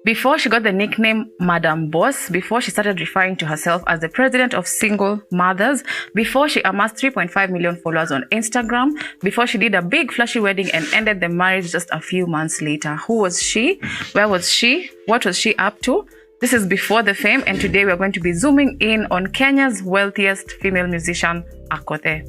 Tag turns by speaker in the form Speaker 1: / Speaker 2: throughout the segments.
Speaker 1: Before she got the nickname Madam Boss, before she started referring to herself as the president of single mothers, before she amassed 3.5 million followers on Instagram, before she did a big flashy wedding and ended the marriage just a few months later. Who was she? Where was she? What was she up to? This is Before the Fame, and today we're going to be zooming in on Kenya's wealthiest female musician, Akothee.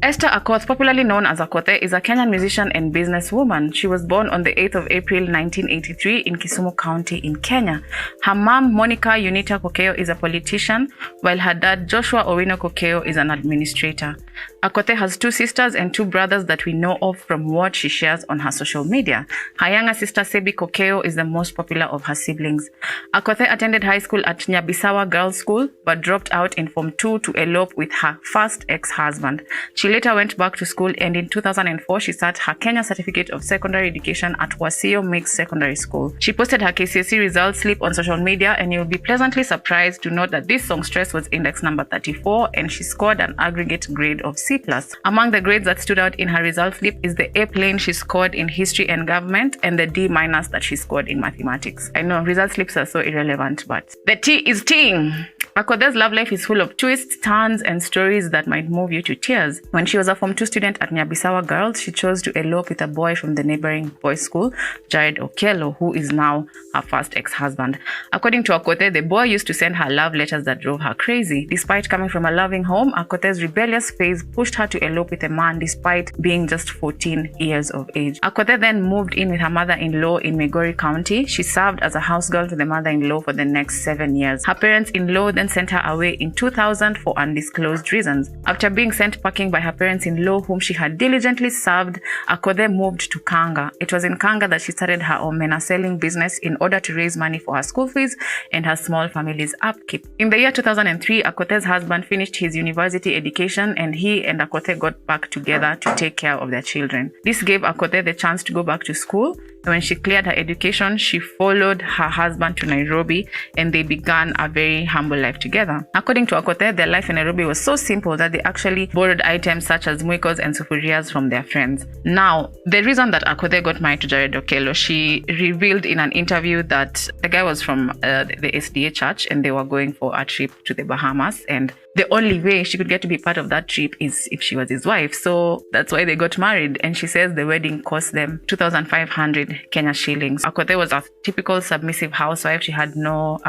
Speaker 1: Esther Akothee, popularly known as Akothee, is a Kenyan musician and businesswoman. She was born on the 8th of April 1983 in Kisumu County in Kenya. Her mom, Monica Unita Kokeo, is a politician, while her dad, Joshua Owino Kokeo, is an administrator. Akothee has 2 sisters and 2 brothers that we know of from what she shares on her social media. Her younger sister, Sebi Kokeo, is the most popular of her siblings. Akothee attended high school at Nyabisawa Girls' School, but dropped out in Form 2 to elope with her first ex-husband. She later went back to school, and in 2004, she sat her Kenya Certificate of Secondary Education at Wasio Mixed Secondary School. She posted her KCSE results slip on social media, and you'll be pleasantly surprised to note that this songstress was index number 34, and she scored an aggregate grade of C+. Among the grades that stood out in her results slip is the A- she scored in history and government, and the D- that she scored in mathematics. I know, result slips are so irrelevant, but the T is ting! Akothee's love life is full of twists, turns, and stories that might move you to tears. When she was a Form 2 student at Nyabisawa Girls, she chose to elope with a boy from the neighboring boys' school, Jared Okello, who is now her first ex-husband. According to Akothee, the boy used to send her love letters that drove her crazy. Despite coming from a loving home, Akothee's rebellious phase pushed her to elope with a man despite being just 14 years of age. Akothee then moved in with her mother-in-law in Migori County. She served as a house girl to the mother-in-law for the next 7 years. Her parents-in-law then sent her away in 2000 for undisclosed reasons. After being sent packing by her parents-in-law, whom she had diligently served, Akothee moved to Kanga. It was in Kanga that she started her omena selling business in order to raise money for her school fees and her small family's upkeep. In the year 2003, Akothee's husband finished his university education, and he and Akothee got back together to take care of their children. This gave Akothee the chance to go back to school. When she cleared her education, she followed her husband to Nairobi, and they began a very humble life together. According to Akothee, their life in Nairobi was so simple that they actually borrowed items such as mwikos and sufurias from their friends. Now, the reason that Akothee got married to Jared Okello, she revealed in an interview that the guy was from the SDA church, and they were going for a trip to the Bahamas, and the only way she could get to be part of that trip is if she was his wife. So that's why they got married. And she says the wedding cost them 2,500 Kenya shillings. Akothee was a typical submissive housewife. She had no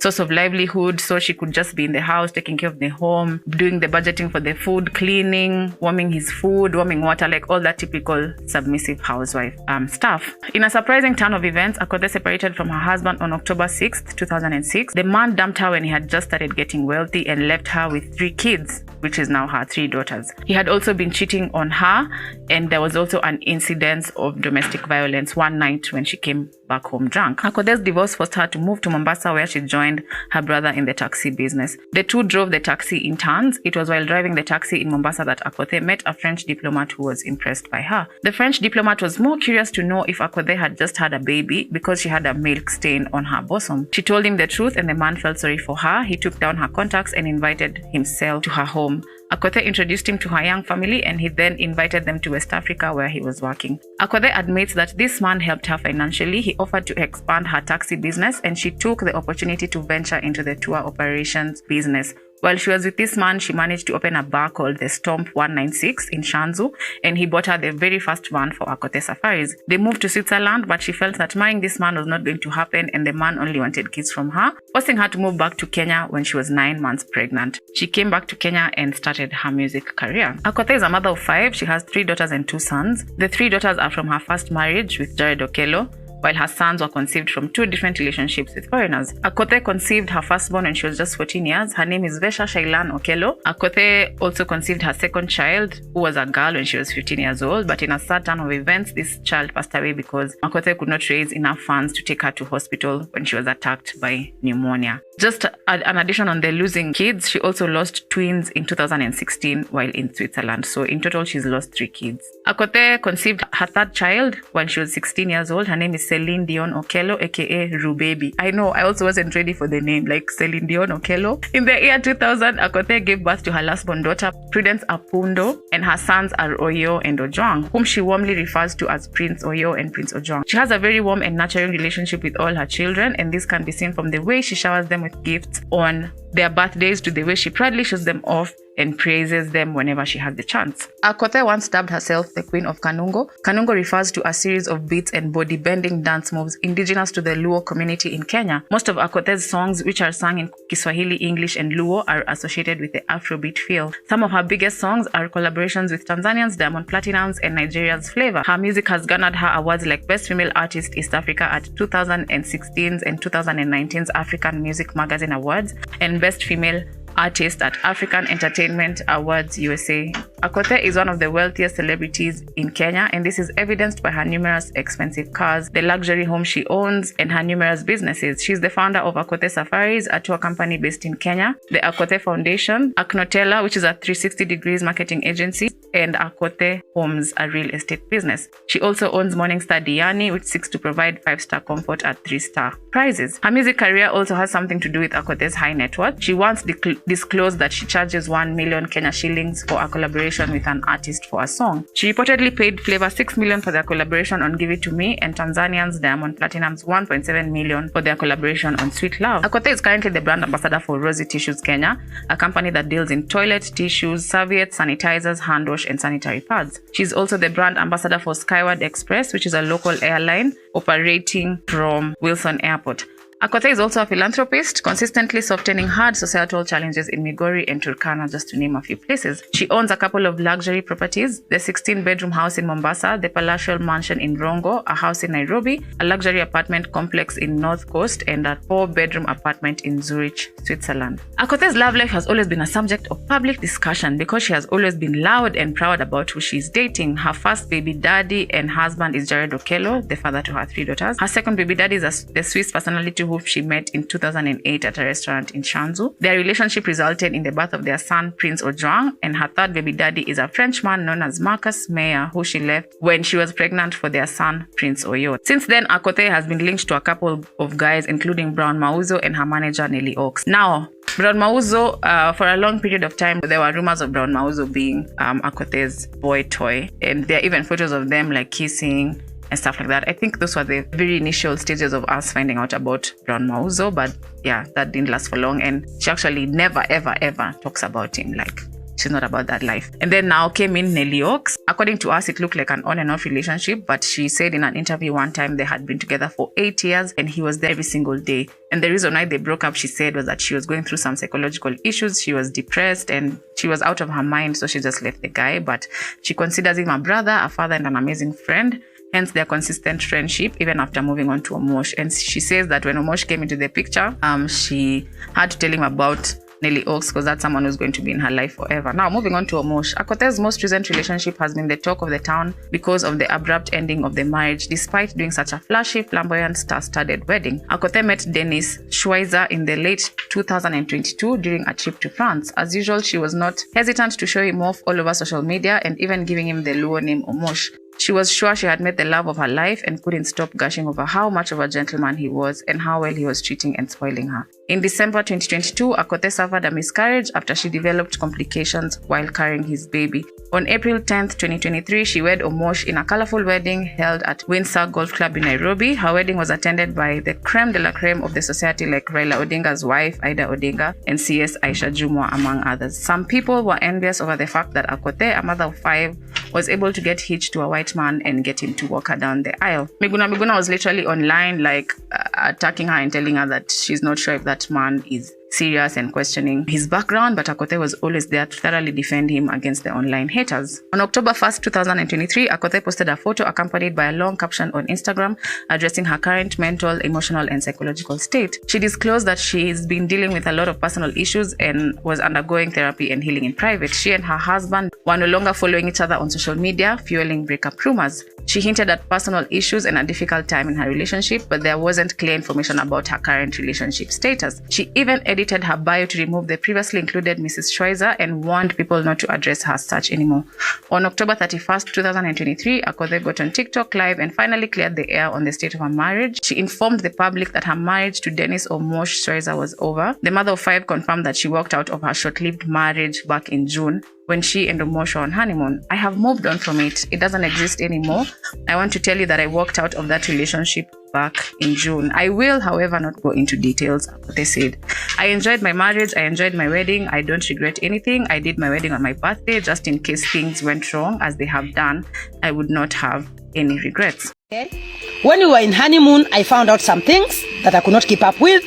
Speaker 1: source of livelihood, so she could just be in the house taking care of the home, doing the budgeting for the food, cleaning, warming his food, warming water, like all that typical submissive housewife stuff. In a surprising turn of events, Akothee separated from her husband on October 6th, 2006. The man dumped her when he had just started getting wealthy and left her with 3 kids, which is now her 3 daughters. He had also been cheating on her, and there was also an incident of domestic violence one night when she came back home drunk. Akothee's divorce forced her to move to Mombasa, where she joined her brother in the taxi business. The two drove the taxi in turns. It was while driving the taxi in Mombasa that Akothee met a French diplomat who was impressed by her. The French diplomat was more curious to know if Akothee had just had a baby because she had a milk stain on her bosom. She told him the truth, and the man felt sorry for her. He took down her contacts and invited himself to her home. Akothee introduced him to her young family, and he then invited them to West Africa, where he was working. Akothee admits that this man helped her financially. He offered to expand her taxi business, and she took the opportunity to venture into the tour operations business. While she was with this man, she managed to open a bar called the Stomp 196 in Shanzu, and he bought her the very first van for Akothee safaris. They moved to Switzerland, but she felt that marrying this man was not going to happen, and the man only wanted kids from her, forcing her to move back to Kenya when she was 9 months pregnant. She came back to Kenya and started her music career. Akothee is a mother of 5. She has 3 daughters and 2 sons. The 3 daughters are from her first marriage with Jared Okello, while her sons were conceived from 2 different relationships with foreigners. Akothee conceived her firstborn when she was just 14 years. Her name is Vesha Shailan Okello. Akothee also conceived her second child, who was a girl, when she was 15 years old. But in a sad turn of events, this child passed away because Akothee could not raise enough funds to take her to hospital when she was attacked by pneumonia. Just an addition on the losing kids, she also lost twins in 2016 while in Switzerland. So in total, she's lost 3 kids. Akothee conceived her 3rd child when she was 16 years old. Her name is Celine Dion Okello, aka Rubaby. I know, I also wasn't ready for the name, like Celine Dion Okello. In the year 2000, Akothee gave birth to her last-born daughter, Prudence Apundo, and her sons are Oyo and Ojwang, whom she warmly refers to as Prince Oyo and Prince Ojwang. She has a very warm and nurturing relationship with all her children, and this can be seen from the way she showers them with gifts on their birthdays to the way she proudly shows them off and praises them whenever she has the chance. Akothee once dubbed herself the Queen of Kanungo. Kanungo refers to a series of beats and body-bending dance moves indigenous to the Luo community in Kenya. Most of Akothee's songs, which are sung in Kiswahili, English, and Luo, are associated with the Afrobeat feel. Some of her biggest songs are collaborations with Tanzanians, Diamond Platnumz, and Nigeria's Flavor. Her music has garnered her awards like Best Female Artist East Africa at 2016's and 2019's African Music Magazine Awards, and Best Female Artist at African Entertainment Awards USA. Akothee is one of the wealthiest celebrities in Kenya, and this is evidenced by her numerous expensive cars, the luxury home she owns, and her numerous businesses. She's the founder of Akothee Safaris, a tour company based in Kenya, the Akothee Foundation, Aknotela, which is a 360 degrees marketing agency, and Akothee Homes, a real estate business. She also owns Morningstar Diani, which seeks to provide 5-star comfort at 3-star prices. Her music career also has something to do with Akothee's high net worth. She once disclosed that she charges 1 million Kenya shillings for a collaboration with an artist for a song. She reportedly paid Flavor 6 million for their collaboration on Give It To Me, and Tanzanians Diamond Platnumz 1.7 million for their collaboration on Sweet Love. Akothee is currently the brand ambassador for Rosy Tissues Kenya, a company that deals in toilet tissues, serviettes, sanitizers, hand wash, and sanitary pads. She's also the brand ambassador for Skyward Express, which is a local airline operating from Wilson Airport. Akothee is also a philanthropist, consistently softening hard societal challenges in Migori and Turkana, just to name a few places. She owns a couple of luxury properties, the 16-bedroom house in Mombasa, the palatial mansion in Rongo, a house in Nairobi, a luxury apartment complex in North Coast, and a 4-bedroom apartment in Zurich, Switzerland. Akothee's love life has always been a subject of public discussion because she has always been loud and proud about who she's dating. Her first baby daddy and husband is Jared Okello, the father to her 3 daughters. Her second baby daddy is the Swiss personality who she met in 2008 at a restaurant in Shanzu. Their relationship resulted in the birth of their son, Prince Ojwang, and her third baby daddy is a Frenchman known as Marcus Meyer, who she left when she was pregnant for their son, Prince Oyo. Since then, Akothee has been linked to a couple of guys, including Brown Mauzo and her manager, Nelly Oaks. Now, Brown Mauzo, for a long period of time, there were rumors of Brown Mauzo being Akothee's boy toy, and there are even photos of them like kissing and stuff like that. I think those were the very initial stages of us finding out about Brown Mauzo, but yeah, that didn't last for long, and she actually never ever talks about him. Like, she's not about that life. And then now came in Nelly Oaks. According to us, it looked like an on and off relationship, but she said in an interview one time they had been together for 8 years and he was there every single day. And the reason why they broke up, she said, was that she was going through some psychological issues. She was depressed and she was out of her mind, so she just left the guy. But she considers him a brother, a father, and an amazing friend. Hence their consistent friendship, even after moving on to Omosh. And she says that when Omosh came into the picture, she had to tell him about Nelly Oaks because that's someone who's going to be in her life forever. Now, moving on to Omosh. Akothee's most recent relationship has been the talk of the town because of the abrupt ending of the marriage, despite doing such a flashy, flamboyant, star-studded wedding. Akothee met Dennis Schweizer in the late 2022 during a trip to France. As usual, she was not hesitant to show him off all over social media and even giving him the Luo name Omosh. She was sure she had met the love of her life and couldn't stop gushing over how much of a gentleman he was and how well he was treating and spoiling her. In December 2022, Akothee suffered a miscarriage after she developed complications while carrying his baby. On April 10, 2023, she wed Omosh in a colorful wedding held at Windsor Golf Club in Nairobi. Her wedding was attended by the creme de la creme of the society like Raila Odinga's wife, Ida Odinga, and CS Aisha Jumwa, among others. Some people were envious over the fact that Akothee, a mother of 5, was able to get hitched to a white man and get him to walk her down the aisle. Miguna was literally online, like attacking her and telling her that she's not sure if that man is serious and questioning his background, but Akothee was always there to thoroughly defend him against the online haters. On October 1st, 2023, Akothee posted a photo accompanied by a long caption on Instagram addressing her current mental, emotional, and psychological state. She disclosed that she's been dealing with a lot of personal issues and was undergoing therapy and healing in private. She and her husband were no longer following each other on social media, fueling breakup rumors. She hinted at personal issues and a difficult time in her relationship, but there wasn't clear information about her current relationship status. She even edited deleted her bio to remove the previously included Mrs. Schweizer and warned people not to address her as such anymore. On October 31st, 2023, Akothee got on TikTok Live and finally cleared the air on the state of her marriage. She informed the public that her marriage to Dennis Omosh Schweizer was over. The mother of 5 confirmed that she walked out of her short-lived marriage back in June when she and Omosh were on honeymoon. I have moved on from it. It doesn't exist anymore. I want to tell you that I walked out of that relationship back in June. I will, however, not go into details, they said. I enjoyed my marriage. I enjoyed my wedding. I don't regret anything. I did my wedding on my birthday just in case things went wrong as they have done. I would not have any regrets.
Speaker 2: When we were in honeymoon, I found out some things that I could not keep up with.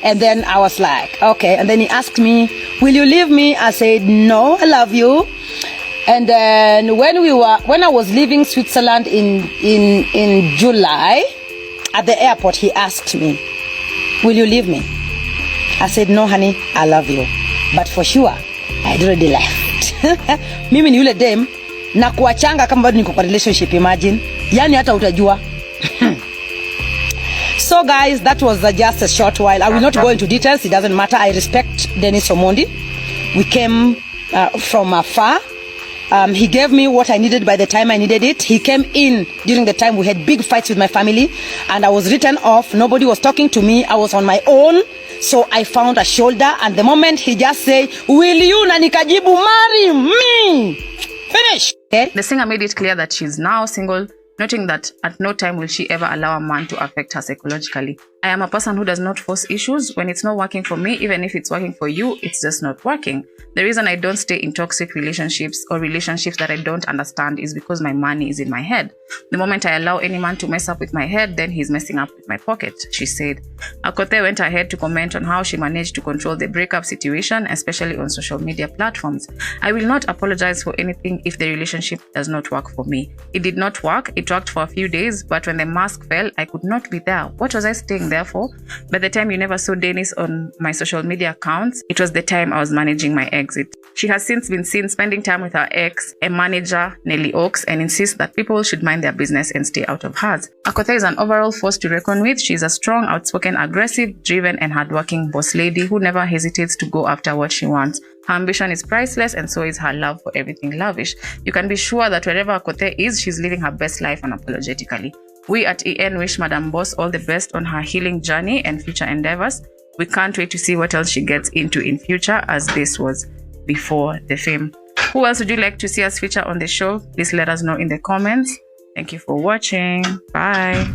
Speaker 2: And then I was like, okay. And then he asked me, will you leave me? I said, no, I love you. And then when I was leaving Switzerland in July, at the airport, he asked me, will you leave me? I said, no, honey, I love you. But for sure, I'd already left. Mimi ni yule dem, na kuachanga kama bado niko kwa relationship, imagine. Yani hata utajua. So guys, that was just a short while. I will not go into details. It doesn't matter. I respect Dennis Omondi. We came from afar. He gave me what I needed by the time I needed it. He came in during the time we had big fights with my family and I was written off. Nobody was talking to me. I was on my own. So I found a shoulder and the moment he just said, will you na nikajibu marry me? Finish. Okay?
Speaker 1: The singer made it clear that she's now single, noting that at no time will she ever allow a man to affect her psychologically. I am a person who does not force issues. When it's not working for me, even if it's working for you, it's just not working. The reason I don't stay in toxic relationships or relationships that I don't understand is because my money is in my head. The moment I allow any man to mess up with my head, then he's messing up with my pocket, she said. Akothee went ahead to comment on how she managed to control the breakup situation, especially on social media platforms. I will not apologize for anything if the relationship does not work for me. It did not work. It worked for a few days, but when the mask fell, I could not be there. What was I staying there for? By the time you never saw Dennis on my social media accounts, it was the time I was managing my exit. She has since been seen spending time with her ex, a manager, Nelly Oaks, and insists that people should mind their business and stay out of hers. Akothee is an overall force to reckon with. She is a strong, outspoken, aggressive, driven, and hardworking boss lady who never hesitates to go after what she wants. Her ambition is priceless, and so is her love for everything lavish. You can be sure that wherever Akothee is, she's living her best life unapologetically. We at EN wish Madam Boss all the best on her healing journey and future endeavors. We can't wait to see what else she gets into in future, as this was before the fame. Who else would you like to see us feature on the show? Please let us know in the comments. Thank you for watching. Bye.